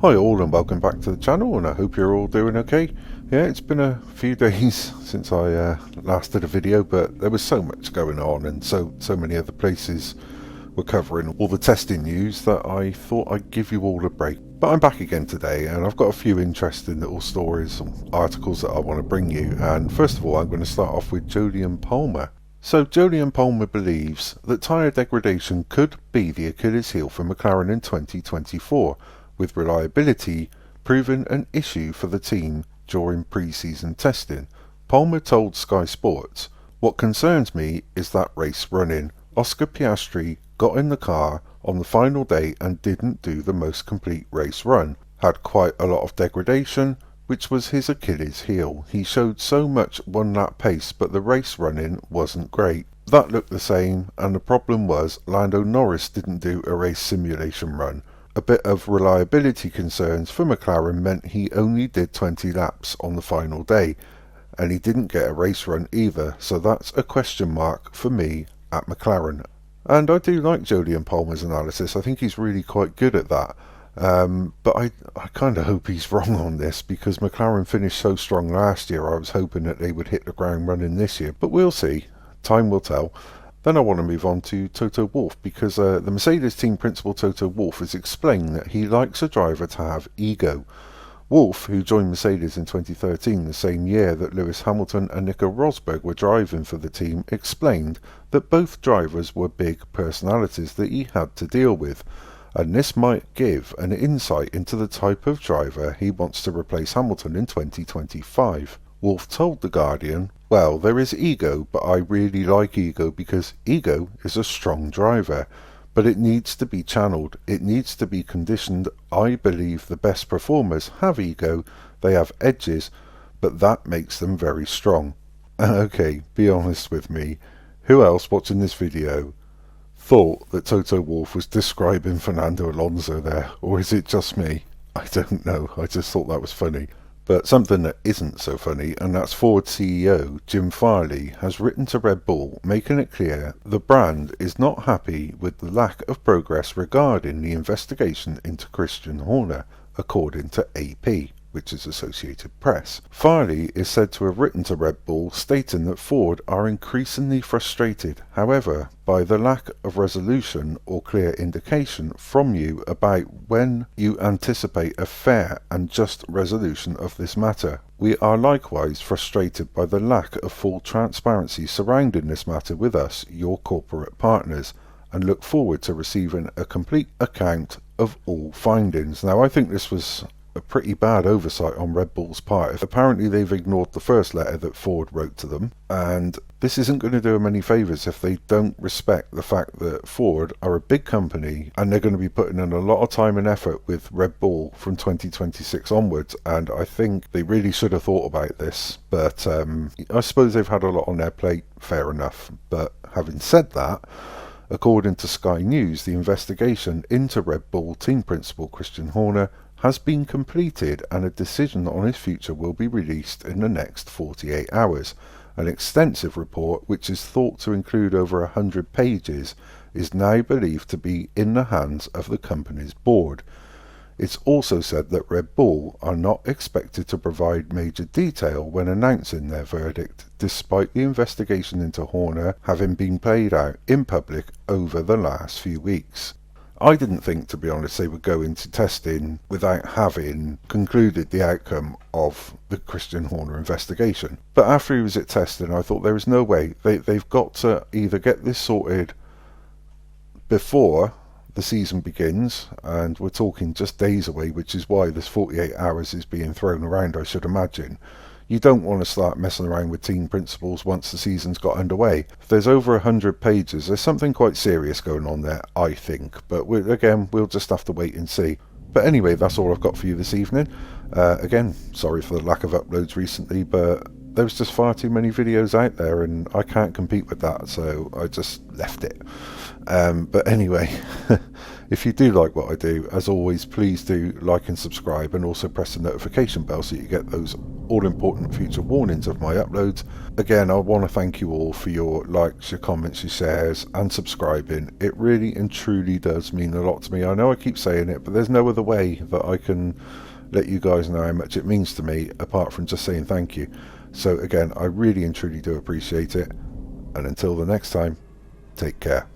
Hi all and welcome back to the channel, and I hope you're all doing okay. Yeah, it's been a few days since I last did a video, but there was so much going on and so many other places were covering all the testing news that I thought I'd give you all a break. But I'm back again today and I've got a few interesting little stories and articles that I want to bring you. And first of all, I'm going to start off with Julian Palmer. So Julian Palmer believes that tyre degradation could be the Achilles heel for McLaren in 2024. With reliability proving an issue for the team during pre-season testing. Palmer told Sky Sports, "What concerns me is that race running. Oscar Piastri got in the car on the final day and didn't do the most complete race run. Had quite a lot of degradation, which was his Achilles heel. He showed so much one-lap pace, but the race running wasn't great. That looked the same, and the problem was Lando Norris didn't do a race simulation run. A bit of reliability concerns for McLaren meant he only did 20 laps on the final day, and he didn't get a race run either, so that's a question mark for me at McLaren." And I do like Julian Palmer's analysis. I think he's really quite good at that. But I kind of hope he's wrong on this, because McLaren finished so strong last year. I was hoping that they would hit the ground running this year, but we'll see. Time will tell. Then I want to move on to Toto Wolff, because the Mercedes team principal Toto Wolff has explained that he likes a driver to have ego. Wolff, who joined Mercedes in 2013, the same year that Lewis Hamilton and Nico Rosberg were driving for the team, explained that both drivers were big personalities that he had to deal with, and this might give an insight into the type of driver he wants to replace Hamilton in 2025. Wolff told The Guardian, "Well, there is ego, but I really like ego because ego is a strong driver. But it needs to be channeled, it needs to be conditioned. I believe the best performers have ego, they have edges, but that makes them very strong." Okay, be honest with me. Who else watching this video thought that Toto Wolff was describing Fernando Alonso there? Or is it just me? I don't know, I just thought that was funny. But something that isn't so funny, and that's Ford CEO Jim Farley has written to Red Bull, making it clear the brand is not happy with the lack of progress regarding the investigation into Christian Horner, according to AP, which is Associated Press. Farley is said to have written to Red Bull stating that Ford are increasingly frustrated, however, by the lack of resolution or clear indication from you about when you anticipate a fair and just resolution of this matter. We are likewise frustrated by the lack of full transparency surrounding this matter with us, your corporate partners, and look forward to receiving a complete account of all findings. Now, I think this was a pretty bad oversight on Red Bull's part. Apparently they've ignored the first letter that Ford wrote to them, and this isn't going to do them any favours if they don't respect the fact that Ford are a big company and they're going to be putting in a lot of time and effort with Red Bull from 2026 onwards, and I think they really should have thought about this. But I suppose they've had a lot on their plate, fair enough. But having said that, according to Sky News, the investigation into Red Bull team principal Christian Horner has been completed, and a decision on his future will be released in the next 48 hours. An extensive report, which is thought to include over 100 pages, is now believed to be in the hands of the company's board. It's also said that Red Bull are not expected to provide major detail when announcing their verdict, despite the investigation into Horner having been played out in public over the last few weeks. I didn't think, to be honest, they would go into testing without having concluded the outcome of the Christian Horner investigation. But after he was at testing, I thought there is no way. They've got to either get this sorted before the season begins, and we're talking just days away, which is why this 48 hours is being thrown around, I should imagine. You don't want to start messing around with team principals once the season's got underway. If there's over 100 pages, there's something quite serious going on there, I think. But again, we'll just have to wait and see. But anyway, that's all I've got for you this evening. Again, sorry for the lack of uploads recently, but there's just far too many videos out there and I can't compete with that, so I just left it. But anyway, if you do like what I do, as always, please do like and subscribe, and also press the notification bell so you get those all important future warnings of my uploads. Again, I want to thank you all for your likes, your comments, your shares and subscribing. It really and truly does mean a lot to me. I know I keep saying it, but there's no other way that I can let you guys know how much it means to me apart from just saying thank you. So again, I really and truly do appreciate it, and until the next time, take care.